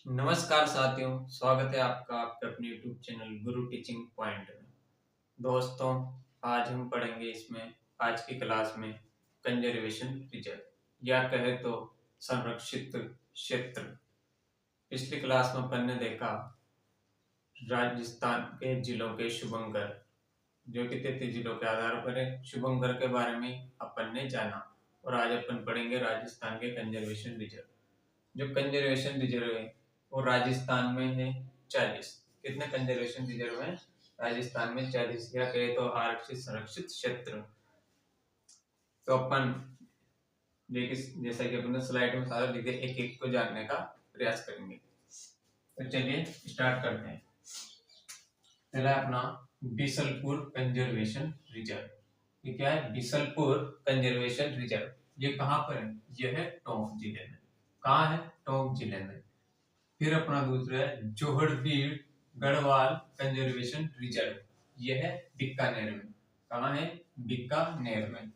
नमस्कार साथियों, स्वागत है आपका आपके अपने YouTube चैनल गुरु टीचिंग पॉइंट में। दोस्तों, आज हम पढ़ेंगे इसमें आज की क्लास में कंजर्वेशन रिजर्व या कहे तो संरक्षित क्षेत्र। पिछली क्लास में अपन ने देखा राजस्थान के जिलों के शुभंकर, जो कि 33 जिलों के आधार पर है। शुभंकर के बारे में अपन ने जाना और आज अपन पढ़ेंगे राजस्थान के कंजर्वेशन रिजर्व। जो कंजर्वेशन रिजर्व है वो राजस्थान में है 40। कितने कंजर्वेशन रिजर्व है राजस्थान में? 40, या कहे तो आरक्षित संरक्षित क्षेत्र। तो अपन देखिए, जैसा कि अपन स्लाइड में सारा लिखे, एक एक को जानने का प्रयास करेंगे। तो चलिए स्टार्ट करते हैं। पहला अपना बीसलपुर कंजर्वेशन रिजर्व। ये क्या है? Bisalpur conservation reserve. ये कहाँ पर है? यह है टोंक जिले में। कहाँ है? टोंक जिले में। फिर अपना दूसरा है जोहड़बीड़ गढ़वाल कंजर्वेशन रिजर्व। यह है बीकानेर में। कहाँ है? बीकानेर में।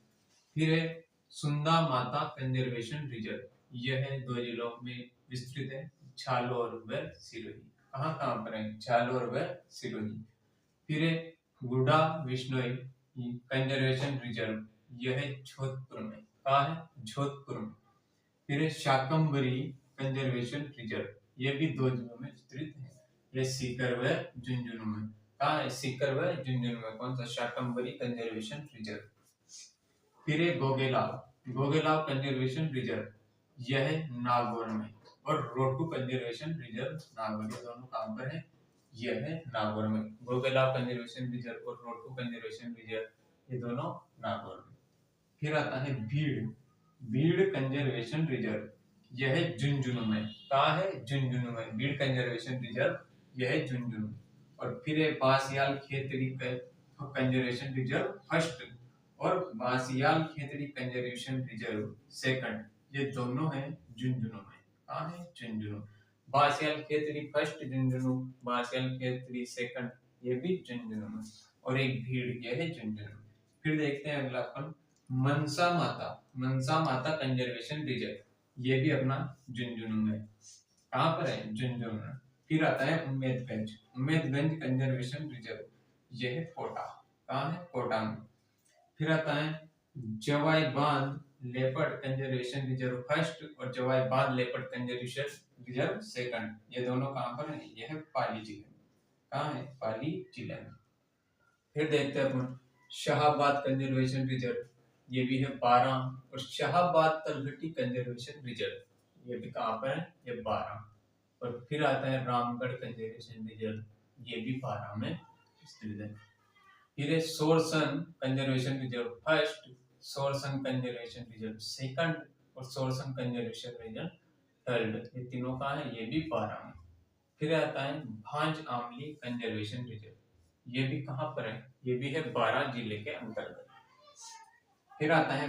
फिर है सुंदा माता कंजर्वेशन रिजर्व। यह है 2 जिलों में विस्तृत है, झालोर व सिरोही। कहाँ कहाँ पर है? झालोर व सिरोही। फिर है गुडा विश्नोई कंजर्वेशन रिजर्व। यह है जोधपुर में। कहाँ है? जोधपुर में। फिर है शाकंभरी कंजर्वेशन रिजर्व। यह भी 2 जिलों में विस्तृत है, ये सीकर व झुंझुनू में। कहाँ है? सीकर व झुंझुनू में। कौन सा? Shakambhari conservation reserve. फिर है गोगेलाव कंजर्वेशन रिजर्व। यह है नागौर में। और रोटू कंजर्वेशन रिजर्व नागौर। ये दोनों कहां पर है? यह है नागौर में। गोगेलाव कंजर्वेशन रिजर्व और रोटू कंजर्वेशन रिजर्व, ये दोनों नागौर में। फिर आता है भीड़ कंजर्वेशन रिजर्व। यह है झुंझुनू में। कहाँ है? झुंझुनू में। भीड़ कंजर्वेशन रिजर्व यह है झुंझुनू। और फिर है बासियाल खेतड़ी कंजर्वेशन रिजर्व फर्स्ट और बासियाल खेतड़ी कंजर्वेशन रिजर्व सेकंड, ये दोनों है झुंझुनू में। कहाँ है? झुंझुनू। बासियाल खेतड़ी फर्स्ट झुंझुनू, बासियाल खेतड़ी सेकंड, ये भी झुंझुनू में। और एक भीड़, यह है झुंझुनू। फिर देखते हैं अगला अपन मनसा माता कंजर्वेशन रिजर्व। ये भी अपना झुंझुनू में। कहाँ पर है? झुंझुनू में। फिर आता है उम्मेदगंज कंजर्वेशन रिजर्व। यह है कोटा। कहाँ है? कोटा में। फिर आता है जवाई बांध लेपर्ड कंजर्वेशन रिजर्व फर्स्ट और जवाई बांध लेपर्ड कंजर्वेशन रिजर्व सेकंड, ये दोनों कहाँ पर है? यह है पाली जिले में। कहाँ है? पाली जिले में। फिर देखते हैं अपन शाहाबाद कंजर्वेशन रिजर्व। ये भी है 12। और शाहाबाद तलहटी कंजर्वेशन रिजर्व, ये भी कहाँ पर है? ये 12। और फिर आता है रामगढ़ कंजर्वेशन रिजर्व। ये भी 12 में स्थित है। फिर है Sorsan conservation reserve first, Sorsan conservation reserve second और सोरसन कंजर्वेशन रिजर्व थर्ड, ये तीनों कहाँ है? ये भी 12 में। फिर आता है भांज आमली कंजर्वेशन रिजर्व। ये भी कहाँ पर है? ये भी है 12 जिले के अंतर्गत। फिर आता है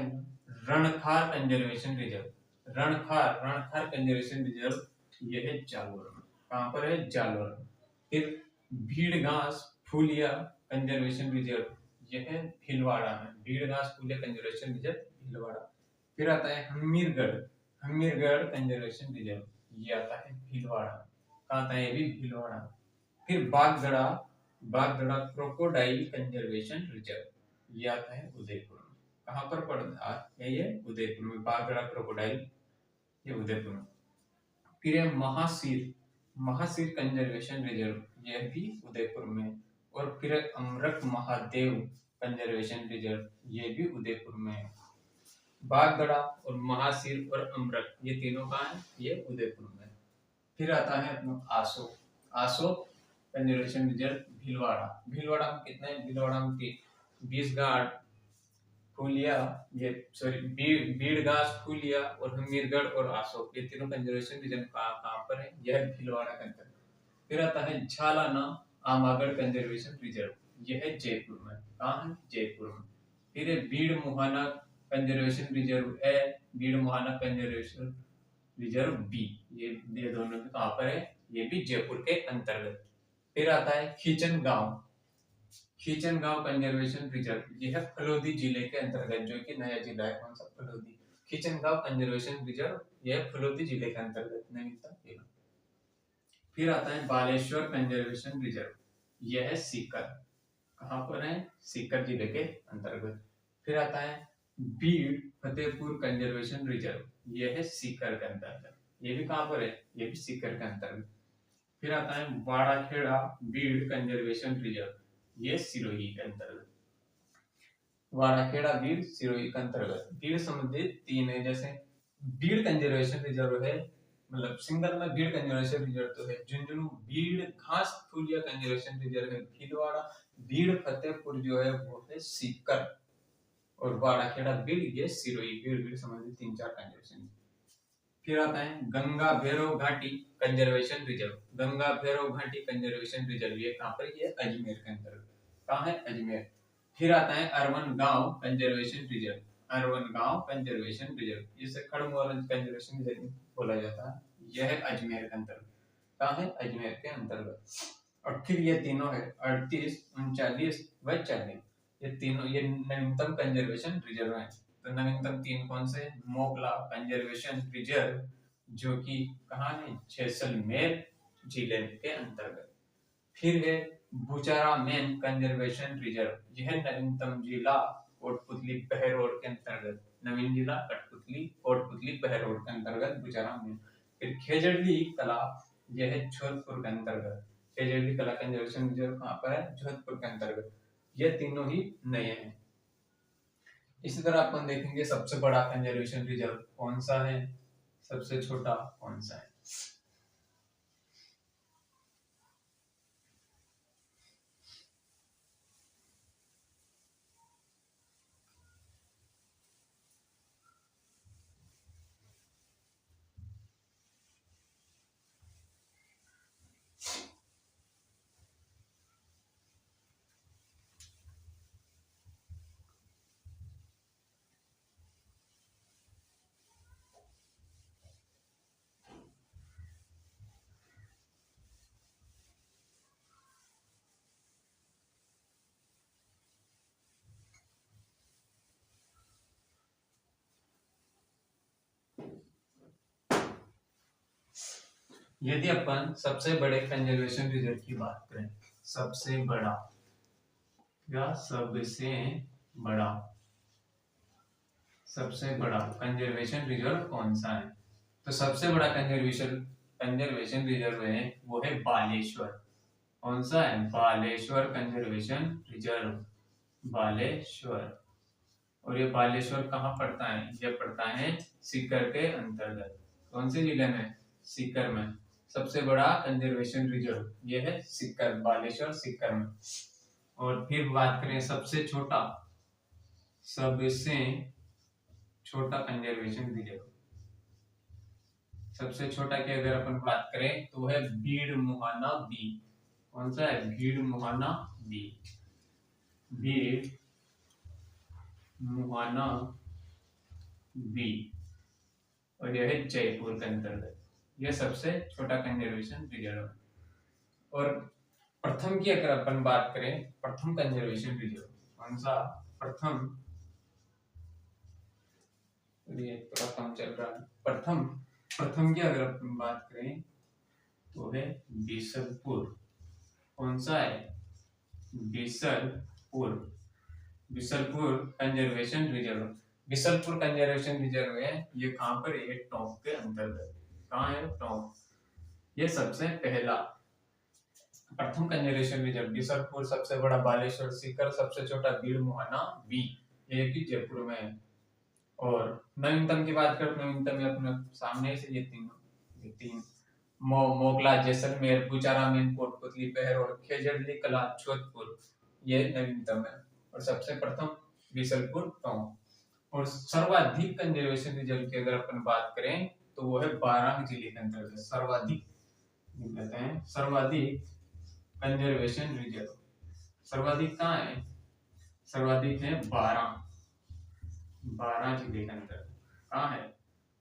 Rankhar conservation reserve. Rankhar conservation reserve, ये है जालोर में। कहाँ पर है? जालोर में। फिर भीड़घास फूलिया कंजर्वेशन रिजर्व, यह है भीलवाड़ा में। भीड़घास फूलिया कंजर्वेशन रिजर्व भीलवाड़ा। फिर आता है हमीरगढ़ कंजर्वेशन रिजर्व, ये आता है भीलवाड़ा। कहाँ आता है? ये भी भीलवाड़ा। फिर बागदड़ा क्रोकोडाइल कंजर्वेशन रिजर्व, ये आता है उदयपुर में। कहाँ पर पड़ता है? ये उदयपुर में। बागदड़ा क्रोकोडाइल, ये उदयपुर में। फिर है महासीर कंजर्वेशन रिजर्व, यह भी उदयपुर में। और फिर अमरक महादेव कंजर्वेशन रिजर्व, ये भी उदयपुर में है। बागदड़ा और महासीर और अमरक, ये तीनों कहाँ है? ये उदयपुर में। फिर आता है अपना आसो कंजर्वेशन रिजर्व भीलवाड़ा में कितना है? भीलवाड़ा में 20 घाट फूलिया, ये सॉरी बीड़घास फूलिया और हमीरगढ़ और आसो, ये तीनों कंजर्वेशन रिजर्व कहाँ पर है? यह भीलवाड़ा के अंदर। फिर आता है झालाना आमागढ़ कंजर्वेशन रिजर्व, यह है जयपुर में। कहाँ है? जयपुर में। फिर है बीड़ मुहाना कंजर्वेशन रिजर्व ए, बीड़ मुहाना कंजर्वेशन रिजर्व बी, ये दोनों भी कहाँ पर है? ये भी जयपुर के अंतर्गत। फिर आता है खींचन गांव कंजर्वेशन रिजर्व, यह है फलोदी जिले के अंतर्गत, जो कि नया जिला है। कौन सा? फलोदी। खींचन गांव कंजर्वेशन रिजर्व, यह फलोदी जिले के अंतर्गत नहीं था। फिर आता है बालेश्वर कंजर्वेशन रिजर्व, यह है सीकर, कहाँ पर है, सीकर जिले के अंतर्गत। फिर आता है बीड़ फतेहपुर कंजर्वेशन रिजर्व, यह है सीकर के अंतर्गत, ये भी कहाँ पर है, ये भी सीकर के अंतर्गत। फिर आता है बाड़ाखेड़ा बीड़ कंजर्वेशन रिजर्व, ये सिरोही के अंतर्गत। वाराखेड़ा बीड़ सिरोही के अंतर्गत। बीड़ संबंधित 3 है, जैसे बीड़ कंजर्वेशन रिजर्व है, मतलब सिंगल में बीड़ कंजर्वेशन रिजर्व तो है, झुंझुनू बीड़ घास फूलिया कंजर्वेशन रिजर्व है भीलवाड़ा, बीड़ फतेहपुर जो है वो है सीकर, और बाड़ाखेड़ा बीड़ ये सिरोही, बीड़ संबंधित 3-4 कंजर्वेशन। फिर आता है गंगा भैरव घाटी कंजर्वेशन रिजर्व, गंगा भैरव घाटी कंजर्वेशन रिजर्व, ये कहाँ पर, ये अजमेर के अंतर्गत, कहाँ है, अजमेर। फिर आता है अरवन गांव कंजर्वेशन रिजर्व, अरवन गांव कंजर्वेशन रिजर्व, जिसे खड़गपुर कंजर्वेशन रिजर्व बोला जाता है, यह है अजमेर के अंतर्गत, कहाँ है, अजमेर के अंतर्गत। और फिर ये तीनों है 38, 39 व 40, ये तीनों ये नवीनतम कंजर्वेशन रिजर्व है। तो नवीनतम 3 कौन से, मोगला कंजर्वेशन रिजर्व, जो कि कहाँ है, जैसलमेर जिले के अंतर्गत। फिर है बुचारा मेन कंजर्वेशन रिजर्व, यह नवीनतम जिला कोटपुतली बहरोड के अंतर्गत, नवीन जिला कठपुतली कोटपुतली बहरोड के अंतर्गत बुचारा मेन। फिर खेजड़ली कला, यह है जोधपुर के अंतर्गत, खेजड़ली कला कंजर्वेशन रिजर्व कहाँ पर है, जोधपुर के अंतर्गत। ये तीनों ही नए हैं। इसी तरह अपन देखेंगे सबसे बड़ा कंजर्वेशन रिजर्व कौन सा है, सबसे छोटा कौन सा है। यदि अपन सबसे बड़े कंजर्वेशन रिजर्व की बात करें, सबसे बड़ा या सबसे बड़ा, सबसे बड़ा कंजर्वेशन रिजर्व कौन सा है, तो सबसे बड़ा कंजर्वेशन कंजर्वेशन रिजर्व है वो है बालेश्वर। कौन सा है, बालेश्वर कंजर्वेशन रिजर्व, बालेश्वर। और ये बालेश्वर कहाँ पड़ता है, ये पड़ता है सीकर के अंतर्गत। कौन से जिले में, सीकर में। सबसे बड़ा कंजर्वेशन रिजर्व ये है सीकर, बालेश्वर सीकर में। और फिर बात करें सबसे छोटा, सबसे छोटा कंजर्वेशन रिजर्व, सबसे छोटा की अगर अपन बात करें तो है बीड़ मुहाना बी। कौन सा है, भीड़ मुहाना बी, भीड़ मुहाना बी, और यह है जयपुर के अंतर्गत, यह सबसे छोटा कंजर्वेशन रिजर्व है। और प्रथम की अगर अपन बात करें, प्रथम कंजर्वेशन रिजर्व कौन सा, प्रथम, ये थोड़ा कम चल रहा है, प्रथम, प्रथम की अगर अपन बात करें तो है बिसलपुर। कौन सा है, Bisalpur, Bisalpur conservation reserve, Bisalpur conservation reserve है, ये कहां पर है, टोंक के अंतर्गत, कहां है, टोंक। ये सबसे पहला प्रथम कंजर्वेशन रिजर्व बिसलपुर, सबसे बड़ा बालेश्वर सीकर, सबसे छोटा बीड़ मुहाना बी, ये भी जयपुर में है। और नवीनतम की बात करें, नवीनतम अपने सामने से ये तीन मोगला जैसलमेर बुचारा मेन कोटपुतली बहरोड खेजड़ली कला जोधपुर, ये नवीनतम है। और सबसे प्रथम बिसलपुर टोंक। और सर्वाधिक कंजर्वेशन रिजर्व की अगर अपन बात करें तो वो है बारां जिले के अंतर्गत, सर्वाधिक कहते हैं, सर्वाधिक कंजर्वेशन रिजर्व, सर्वाधिक कहाँ है, सर्वाधिक है बारां, बारां जिले के अंतर्गत, कहाँ है,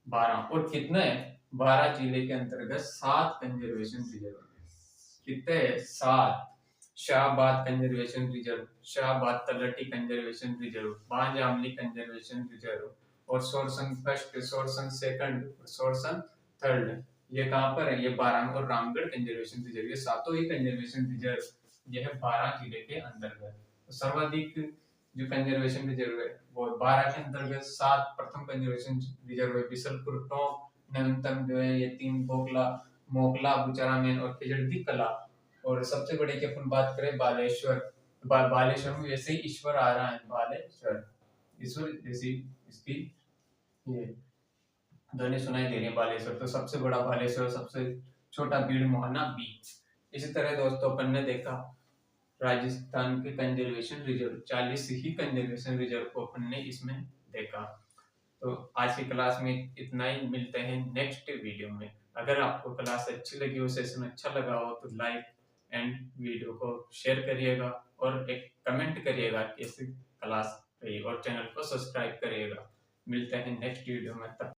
बारां। और कितने है, 12 जिले के अंतर्गत 7 कंजर्वेशन रिजर्व, कितने 7। शाहबाद कंजर्वेशन रिजर्व, शाहबाद तलहटी कंजर्वेशन रिजर्व, बांजामली कंजर्वेशन रिजर्व, और Sorsan first, Sorsan second, Sorsan third, ये कहाँ पर है? ये बारां और रामगढ़ कंजर्वेशन रिजर्व, ये सातों ही कंजर्वेशन रिजर्व ये है 12 जिले के अंतर्गत। तो सर्वाधिक जो कंजर्वेशन रिजर्व है वो 12 के अंतर्गत। 7 प्रथम कंजर्वेशन रिजर्व है बिशलपुर टोंक, नवीनतम जो है ये 3 बोकला, मोकला, बुचारामेन और खिजड़ती कला। और सबसे बड़े की अपन बात करें बालेश्वर, बालेश्वर में वैसे ही ईश्वर आ रहा है, बालेश्वर ईश्वर जैसी इसकी ये ध्वनि सुनाई दे रही है बालेश्वर। तो सबसे बड़ा बालेश्वर, सबसे छोटा भीड़ मोहना बीच। इसी तरह दोस्तों अपन ने देखा राजस्थान के कंजर्वेशन रिजर्व, 40 ही कंजर्वेशन रिजर्व को अपन ने इसमें देखा। तो आज की क्लास में इतना ही, मिलते हैं नेक्स्ट वीडियो में। अगर आपको क्लास अच्छी लगी हो, सेशन अच्छा लगा हो तो लाइक एंड वीडियो को शेयर करिएगा और एक कमेंट करिएगा कैसी क्लास रही, और चैनल को सब्सक्राइब करिएगा। मिलते हैं नेक्स्ट वीडियो में, तब